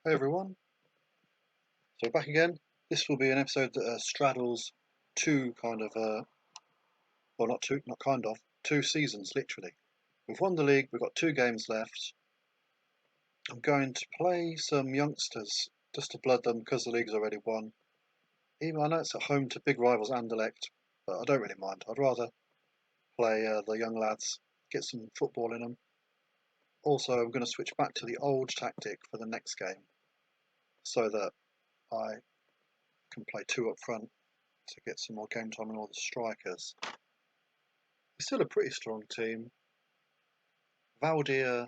Hey everyone, so back again. This will be an episode that straddles two well, two seasons literally. We've won the league, we've got 2 games left. I'm going to play some youngsters just to blood them because the league's already won. Even I know it's at home to big rivals Anderlecht, but I don't really mind. I'd rather play the young lads, get some football in them. Also, I'm going to switch back to the old tactic for the next game so that I can play 2 up front to get some more game time on all the strikers. It's still a pretty strong team. Valdir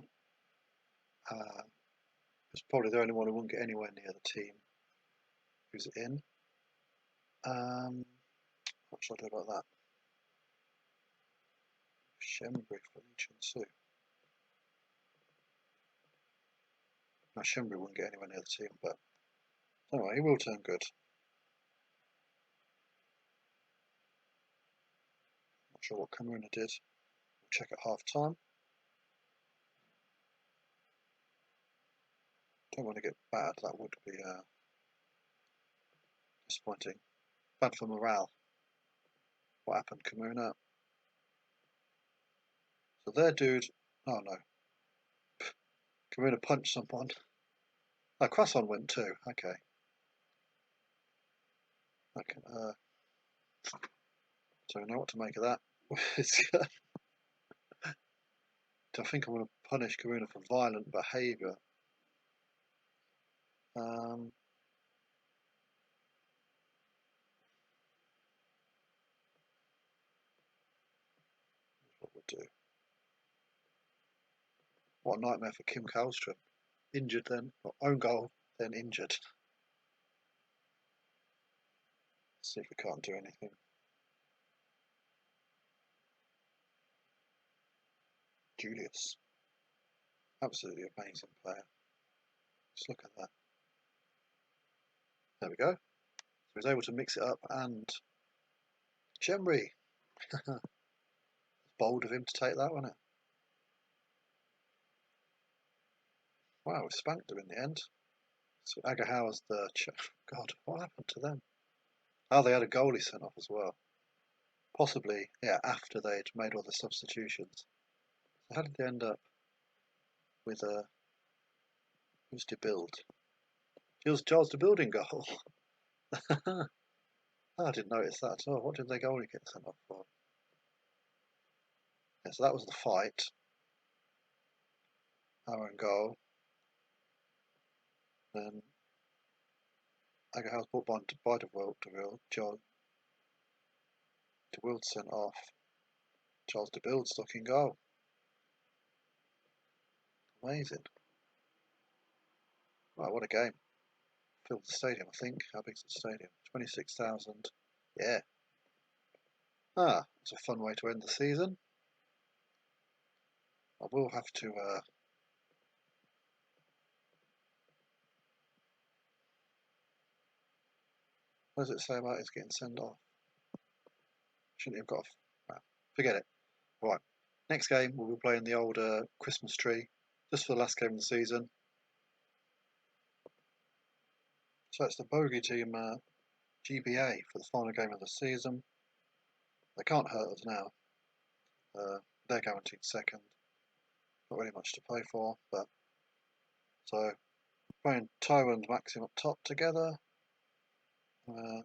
is probably the only one who won't get anywhere near the team who's in. What should I do about that? Shembri for Liege. No, Shembri wouldn't get anywhere near the team, but anyway, he will turn good. Not sure what Kamuna did. We'll check at half time. Don't want to get bad, that would be disappointing. Bad for morale. What happened, Kamuna? So their dude, oh no. Kamuna punched someone. Oh, Croissant went too, okay. So I know what to make of that. I think I'm going to punish Karuna for violent behaviour. What we'll do. What a nightmare for Kim Kallstrom. Injured then, own goal, then injured. Let's see if we can't do anything. Julius. Absolutely amazing player. Just look at that. There we go. So he's able to mix it up and Gemry. Bold of him to take that, wasn't it? Wow, we spanked him in the end. So Agahauer's the God, what happened to them? Oh, they had a goalie sent off as well. Possibly, yeah, after they'd made all the substitutions. So how did they end up with who's de Build? Charles de Build in goal. Oh, I didn't notice that at all. What did their goalie get sent off for? Yeah, so that was the fight. Our own goal. Then Agerhouse brought by de Wild sent off. Charles de Build stuck in goal. Amazing. Wow, what a game. Filled the stadium, I think. How big's the stadium? 26,000. Yeah. Ah, it's a fun way to end the season. I will have to what does it say about his getting sent off? Shouldn't have got off. Nah, forget it. Right. Next game we'll be playing the old Christmas tree, just for the last game of the season. So it's the bogey team GBA for the final game of the season. They can't hurt us now. They're guaranteed second. Not really much to play for, but so playing Tyro and Maxim up top together.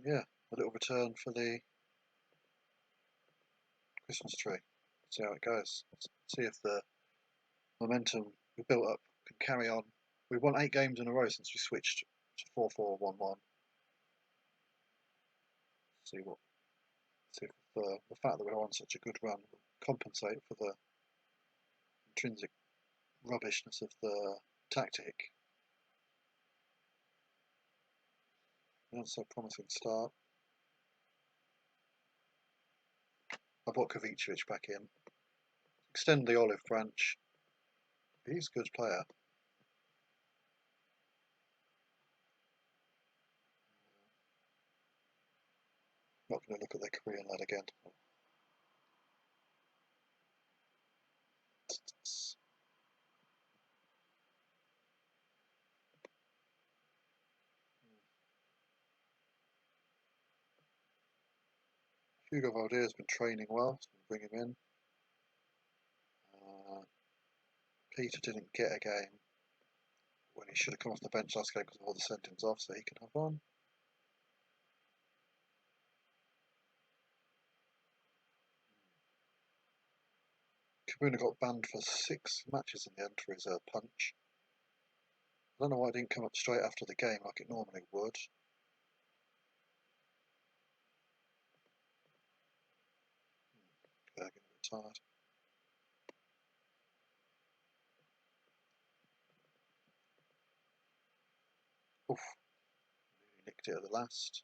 Yeah, a little return for the Christmas tree. See how it goes. See if the momentum we built up can carry on. We've won 8 games in a row since we switched to 4-4-1-1. See if the fact that we're on such a good run will compensate for the intrinsic rubbishness of the tactic. Not so promising start. I brought Kovacevic back in. Extend the olive branch. He's a good player. Not going to look at their Korean lad again. Hugo Valdez been training well, so bring him in. Peter didn't get a game when he should have come off the bench last game because of all the sentence off, so he can have one. Kabuna got banned for 6 matches in the end for his punch. I don't know why it didn't come up straight after the game like it normally would. Getting a bit tired. Oof. He nicked it at the last.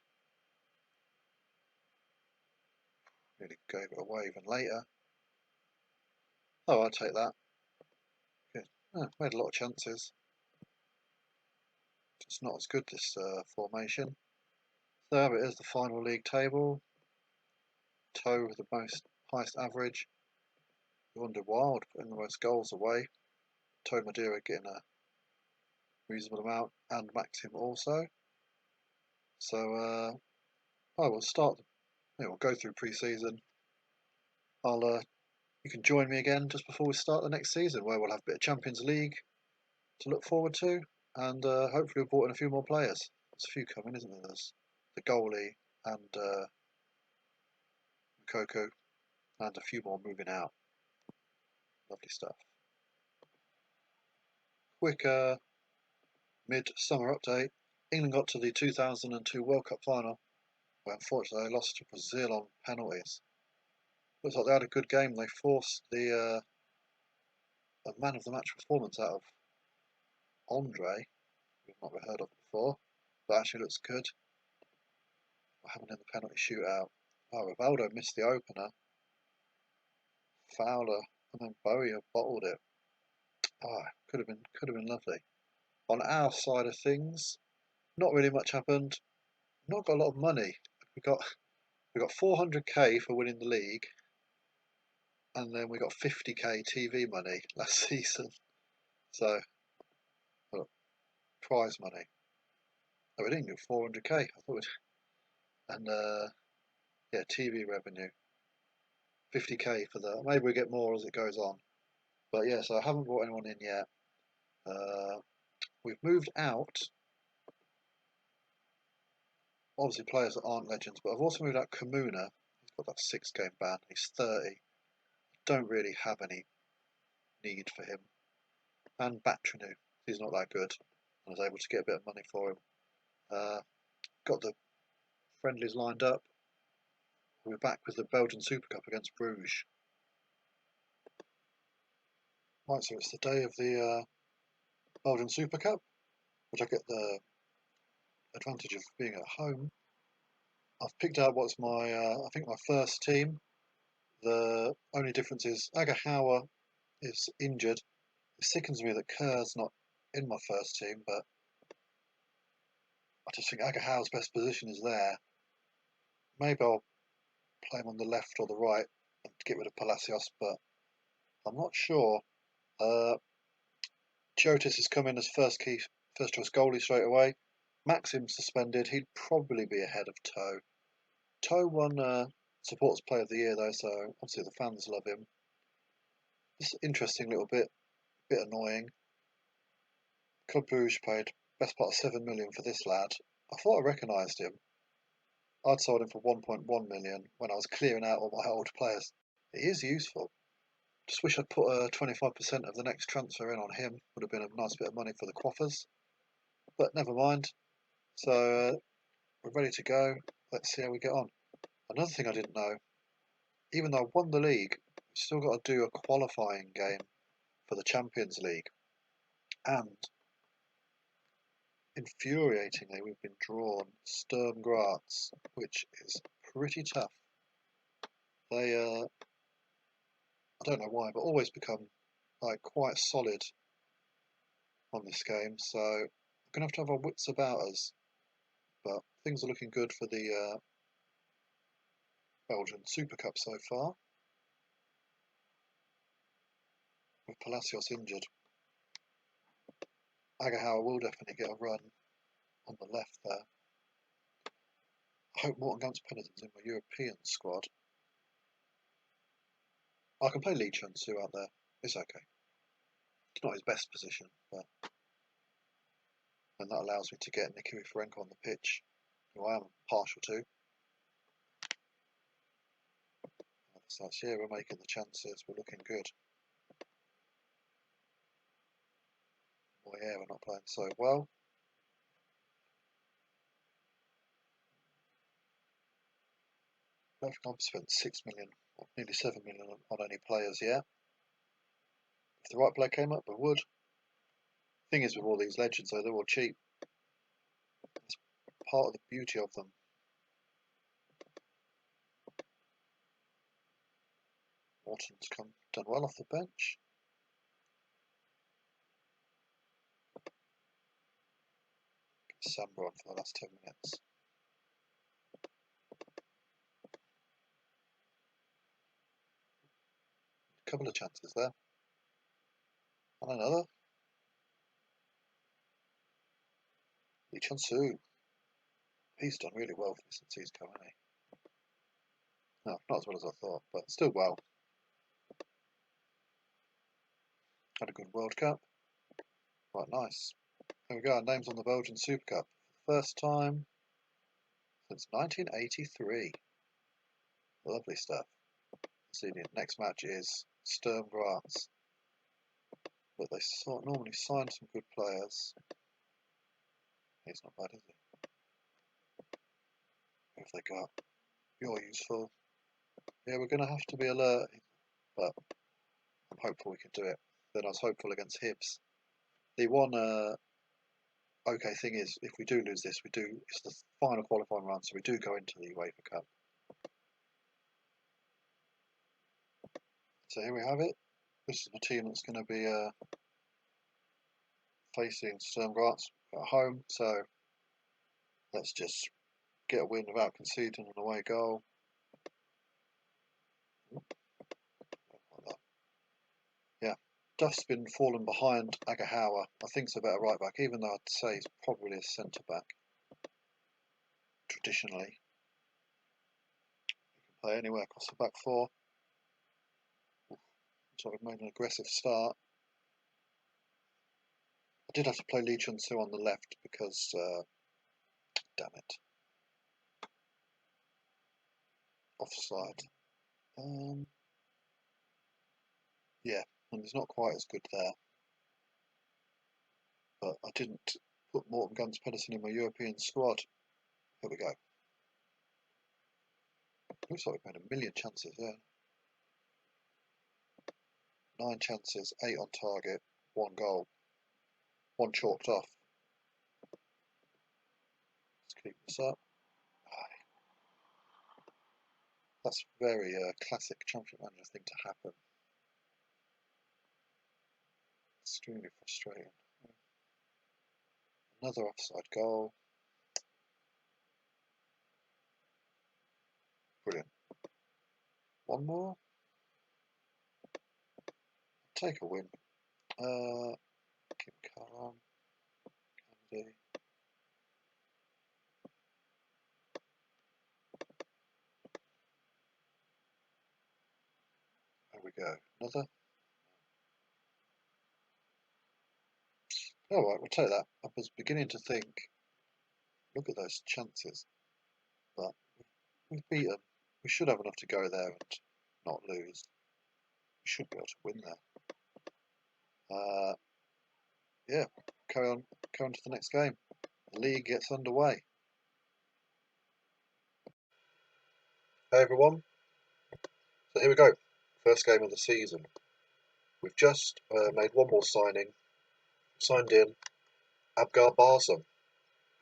Nearly gave it away even later. Oh, I'll take that. Good. Oh, made a lot of chances. It's not as good, this formation. So there it is, the final league table. Toe with the highest average. Wonder Wild putting the most goals away. Toe Madeira getting a reasonable amount, and Maxim also. So we'll start. We'll go through pre-season. You can join me again just before we start the next season, where we'll have a bit of Champions League to look forward to, and hopefully we've brought in a few more players. There's a few coming, isn't there? There's the goalie and Coco, and a few more moving out. Lovely stuff. Quick mid-summer update. England got to the 2002 World Cup final, where unfortunately they lost to Brazil on penalties. Looks like they had a good game. They forced the a man of the match performance out of Andre, we've not heard of before, but actually looks good. What happened in the penalty shootout? Oh, Rivaldo missed the opener. Fowler and then Bowie have bottled it. Ah, could have been lovely. On our side of things, not really much happened. Not got a lot of money. We got 400k for winning the league, and then we got 50k TV money last season. So, well, prize money. No, we didn't get 400k. I thought we'd, and yeah, TV revenue. 50k for that. Maybe we get more as it goes on. But yeah, so I haven't brought anyone in yet. We've moved out, obviously players that aren't legends, but I've also moved out Kamuna. He's got that 6-game ban. He's 30. Don't really have any need for him. And Batrinu. He's not that good. I was able to get a bit of money for him. Got the friendlies lined up. We're back with the Belgian Super Cup against Bruges. Right, so it's the day of the Belgian Super Cup, which I get the advantage of being at home. I've picked out what's my, I think my first team. The only difference is Agahauer is injured. It sickens me that Kerr's not in my first team, but I just think Agahauer's best position is there. Maybe I'll play him on the left or the right and get rid of Palacios, but I'm not sure. Chiotis has come in as first choice goalie straight away. Maxim's suspended. He'd probably be ahead of Toe. Toe won Supporters Player of the Year though, so obviously the fans love him. It's an interesting little bit annoying. Club Brugge paid best part of 7 million for this lad. I thought I recognised him. I'd sold him for 1.1 million when I was clearing out all my old players. He is useful. Just wish I'd put 25% of the next transfer in on him. Would have been a nice bit of money for the quaffers. But never mind. So we're ready to go. Let's see how we get on. Another thing I didn't know, even though I won the league, we've still got to do a qualifying game for the Champions League. And infuriatingly, we've been drawn Sturm Graz, which is pretty tough. They, I don't know why, but always become like quite solid on this game. So we're gonna have to have our wits about us. But things are looking good for the Belgian Super Cup so far. With Palacios injured, Agahauer will definitely get a run on the left there. I hope Morton Guns Pennington's in my European squad. I can play Liege out there. It's okay. It's not his best position, but and that allows me to get Nikiri Ferenko on the pitch, who I am partial to. So yeah, we're making the chances. We're looking good. Well, yeah, we're not playing so well. I don't think I've spent 6 million, or nearly 7 million on any players yet. If the right player came up, we would. Thing is, with all these legends, though, they're all cheap. It's part of the beauty of them. Morton's done well off the bench. Samba on for the last 10 minutes. A couple of chances there. And another. Liege. He's done really well since he's come, hasn't he? No, not as well as I thought, but still well. Had a good World Cup. Quite nice. There we go, our name's on the Belgian Super Cup. For the first time since 1983. Lovely stuff. See, the next match is Sturm Graz. But they normally sign some good players. He's not bad, is he? Who have they got? You're useful. Yeah, we're going to have to be alert, but I'm hopeful we can do it. Then I was hopeful against Hibs. The one okay thing is, if we do lose this, it's the final qualifying round, so we do go into the UEFA Cup. So here we have it. This is the team that's going to be facing Sturm Graz at home, so let's just get a win without conceding an away goal. Yeah, Duff's been falling behind Agahawa. I think it's a better right back, even though I'd say he's probably a centre back traditionally. He can play anywhere across the back four. So we've made an aggressive start. I did have to play Liege on the left because, damn it, offside. Yeah, and he's not quite as good there. But I didn't put Morton Guns Pedersen in my European squad. Here we go. Looks like we've made a million chances there. 9 chances, 8 on target, 1 goal. 1 chalked off. Let's keep this up. That's very classic Championship Manager thing to happen. Extremely frustrating. Another offside goal. Brilliant. One more. Take a win. Keep calm. Candy. There we go. Another. Alright, we'll take that. I was beginning to think, look at those chances. But we've beat them. We should have enough to go there and not lose. We should be able to win there. Yeah, carry on to the next game. The league gets underway. Hey everyone, so here we go. First game of the season. We've just made one more signing. Signed in Abgar Barzum.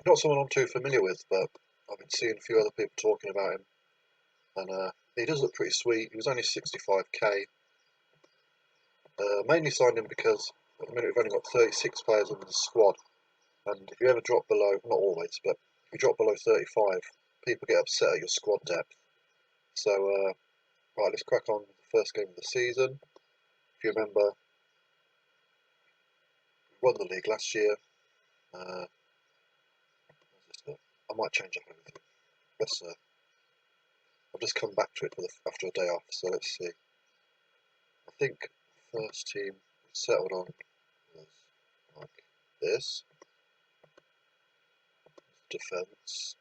Not someone I'm too familiar with, but I've been seeing a few other people talking about him. And he does look pretty sweet. He was only 65k. Mainly signed him because at the minute we've only got 36 players in the squad. And if you ever drop below, not always, but if you drop below 35, people get upset at your squad depth. So, right, let's crack on with the first game of the season. If you remember, we won the league last year. I might change up everything. let's I've just come back to it after a day off, so let's see. I think the first team we settled on was like this. Defence.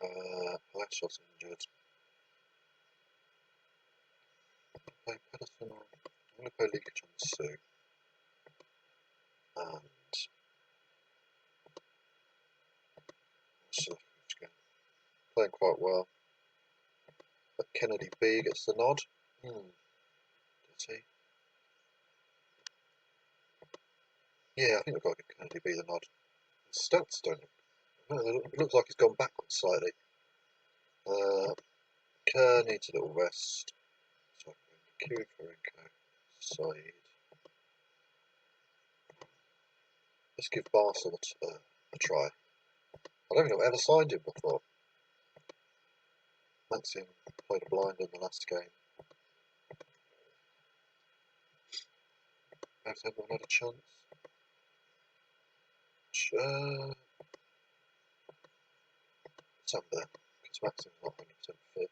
Palet's injured. Play Pedersen on. I'm going to play Liege on Sue. And playing quite well. But Kennedy B gets the nod. Does he? Yeah, I think we've got to give Kennedy B the nod. The stats don't look. It looks like he's gone backwards slightly. Kerr needs a little rest. So Q for Rinko. Side. Let's give Barcelona a try. I don't think I've ever signed him before. Maxim played a blind in the last game. Has everyone had a chance? Samba, because Maxim's not 100% fit.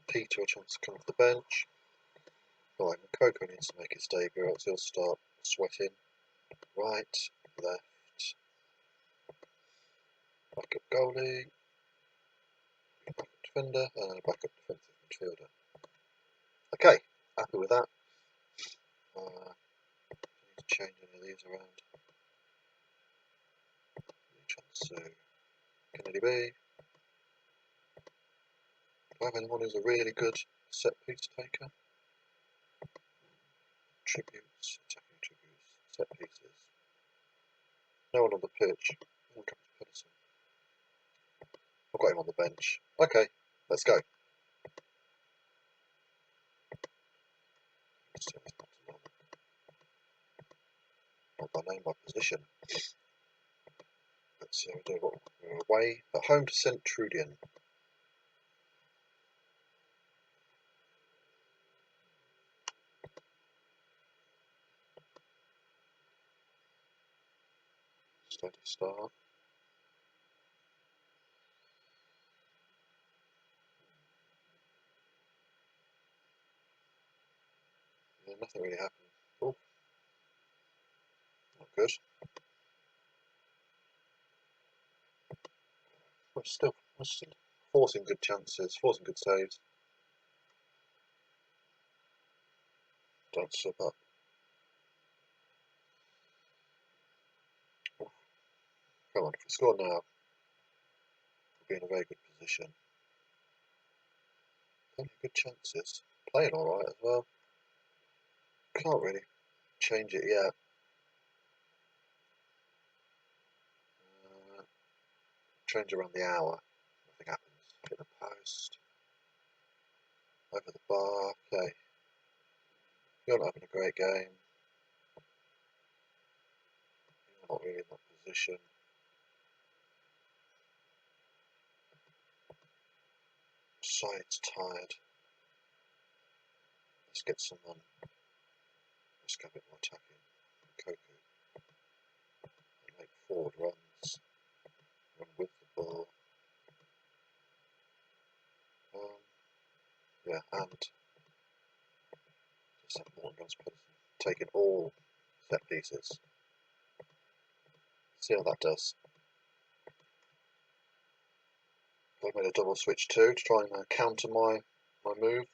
Peter a chance to come off the bench. Right, Coco needs to make his debut, else he'll start sweating. Right, left. Backup goalie. Backup defender, and a backup defensive midfielder. Okay, happy with that. Need to change any of these around. So, Kennedy B. Do I have anyone who's a really good set piece taker? Tributes, attacking tributes, set pieces. No one on the pitch. I've got him on the bench. Okay, let's go. Not by name, by position. Let's see, we're away at home to St. Trudian. Steady start. Yeah, nothing really happened. Oh, not good. We're still forcing good chances, forcing good saves. Don't slip up. Come on, if we score now, we'll be in a very good position. Plenty of good chances. Playing alright as well. Can't really change it yet. Change around the hour. Nothing happens. Hit the post. Over the bar. Okay. You're not having a great game. You're not really in that position. Side's tired. Let's get someone. Let's get a bit more attacking. Koku. And make forward runs. Run with the ball. Yeah, and just have more against Preseason. Taking all set pieces. See how that does. I've made a double switch too to try and counter my move.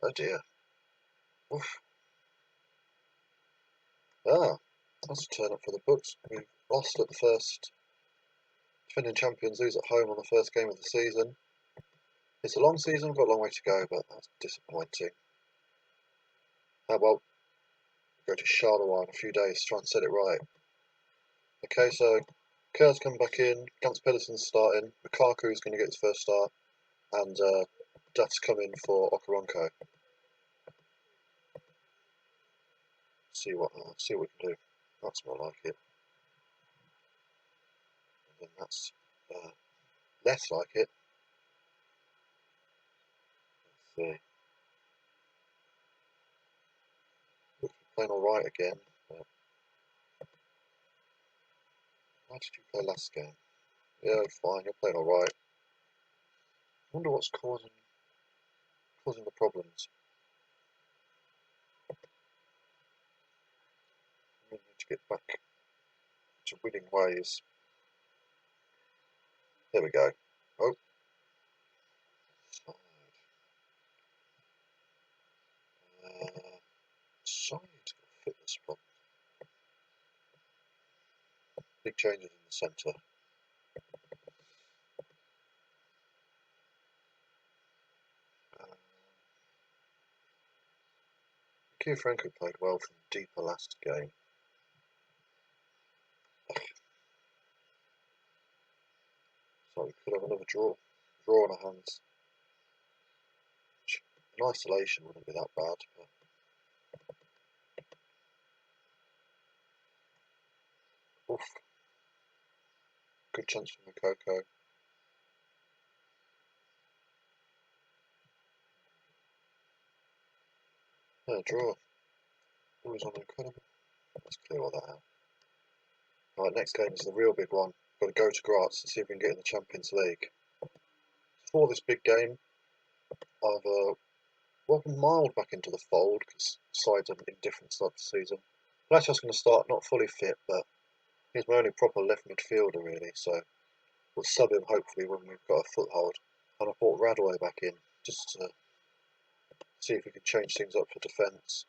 Oh dear. Oof. Ah, that's a turn up for the books. We've lost at the first. Defending champions lose at home on the first game of the season. It's a long season, we've got a long way to go, but that's disappointing. Well, go to Charleroi in a few days to try and set it right. Okay, so Kerr's come back in, Gans Pedersen's starting, Lukaku's going to get his first start, and Duff's come in for Okoronkwo. See what we can do. That's more like it. And then that's less like it. Let's see. playing alright again. But how did you play last game? Yeah, fine, you're playing alright. I wonder what's causing the problems. We need to get back to winning ways. There we go. Oh. Side got fitness problems. Big changes in the centre. Franco played well from deeper last game. So we could have another draw on our hands. In isolation wouldn't be that bad. But oof. Good chance for Makoko. Yeah, draw. Always on incredible. Let's clear all that out. Right, next game is the real big one. Got to go to Graz and see if we can get in the Champions League. For this big game, I've welcomed Mild back into the fold because sides are in different start of the season. Fletcher's going to start not fully fit, but he's my only proper left midfielder really, so we'll sub him hopefully when we've got a foothold. And I brought Radaway back in just to see if we can change things up for defence.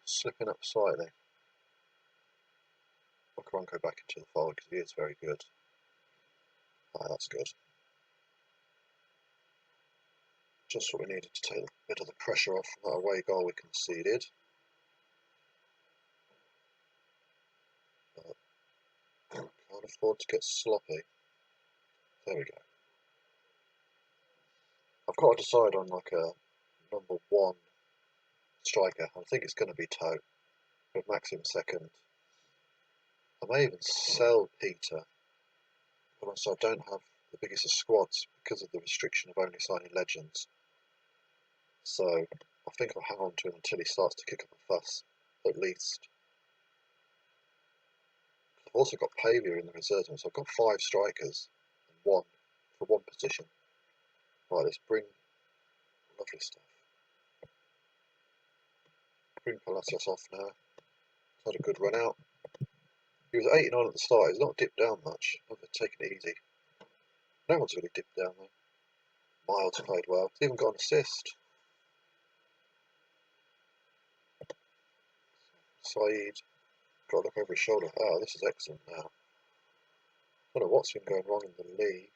Slipping up slightly. Okronko back into the fold because he is very good. Ah, that's good. Just what we needed to take a bit of the pressure off from that away goal we conceded. Can't afford to get sloppy. There we go. I've got to decide on like a number one striker. I think it's going to be Toe with Maxim second. I may even sell Peter, but also I don't have the biggest of squads because of the restriction of only signing legends. So I think I'll hang on to him until he starts to kick up a fuss, at least. I've also got Pavia in the reserves, so I've got 5 strikers and 1 for 1 position. Right, let's bring lovely stuff. Bring Palacios off now. He's had a good run out. He was 89 at the start, he's not dipped down much. I've taken it easy. No one's really dipped down though. Miles played well. He's even got an assist. Saeed got to look over his shoulder. Oh, this is excellent now. I don't know what's been going wrong in the league.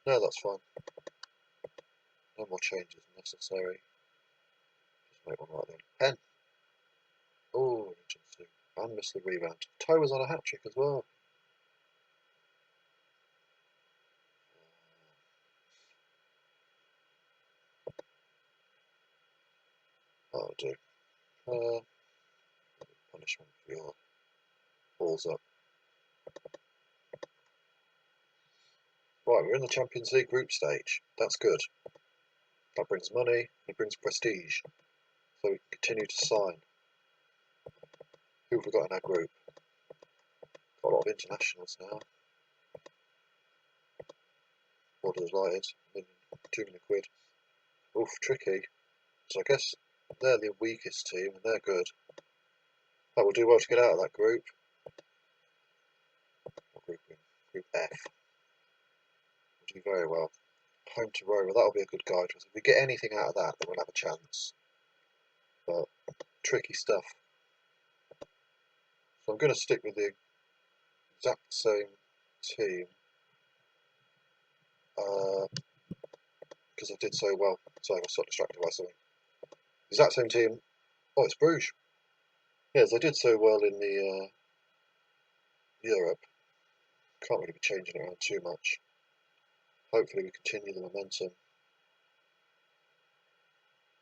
No, that's fine. No more changes necessary. Just make one right then. Pen. Oh, interesting. And missed the rebound. Toe was on a hat trick as well. That'll do. Punishment for your balls up. Right, we're in the Champions League group stage. That's good. That brings money, it brings prestige. So we can continue to sign. Who have we got in our group? Got a lot of internationals now. Orders lighted, 2 million quid. Oof, tricky. So I guess they're the weakest team and they're good. That will do well to get out of that group. What group in? Group F. We'll do very well. Home to Roma, that'll be a good guide to us. If we get anything out of that, then we'll have a chance. But tricky stuff. So I'm going to stick with the exact same team because I did so well. Sorry, I was so distracted by something. Exact same team. Oh, it's Bruges. Yes, they did so well in the Europe. Can't really be changing it around too much. Hopefully we continue the momentum.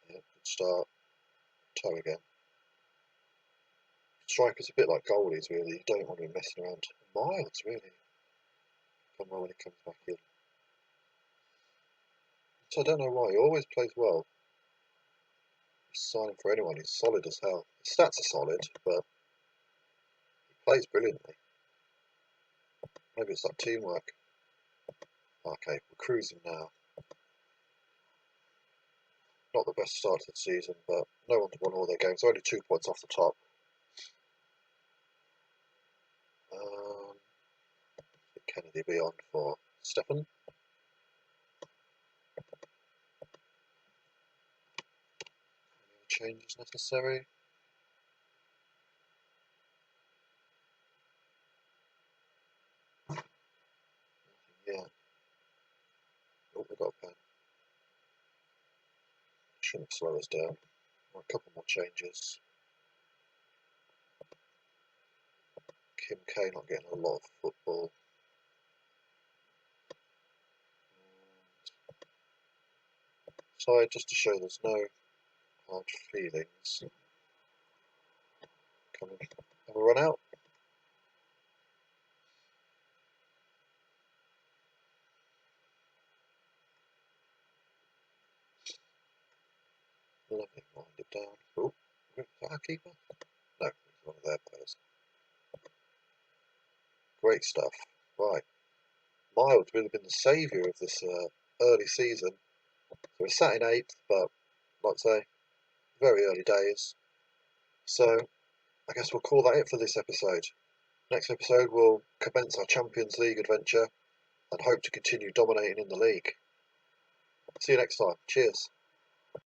Yeah, good start. Toe again. Strikers a bit like goalies really. You don't want to be messing around. Miles really. done well when he comes back in. So I don't know why, he always plays well. He's signing for anyone, he's solid as hell. His stats are solid, but he plays brilliantly. Maybe it's that teamwork. Okay, we're cruising now. Not the best start to the season, but no one's won all their games. Only 2 points off the top. Kennedy be on for Stefan. Any changes necessary? Yeah. Oh, we got a pen. Shouldn't slow us down. A couple more changes. Kim K not getting a lot of football. Side just to show there's no hard feelings. Come on, have a run out. Let me wind it down. Oh, is that our keeper? No, he's one of their players. Great stuff. Right. Mild would have been the saviour of this early season. So we're sat in 8th, but like I say, very early days. So I guess we'll call that it for this episode. Next episode we'll commence our Champions League adventure and hope to continue dominating in the league. See you next time. Cheers.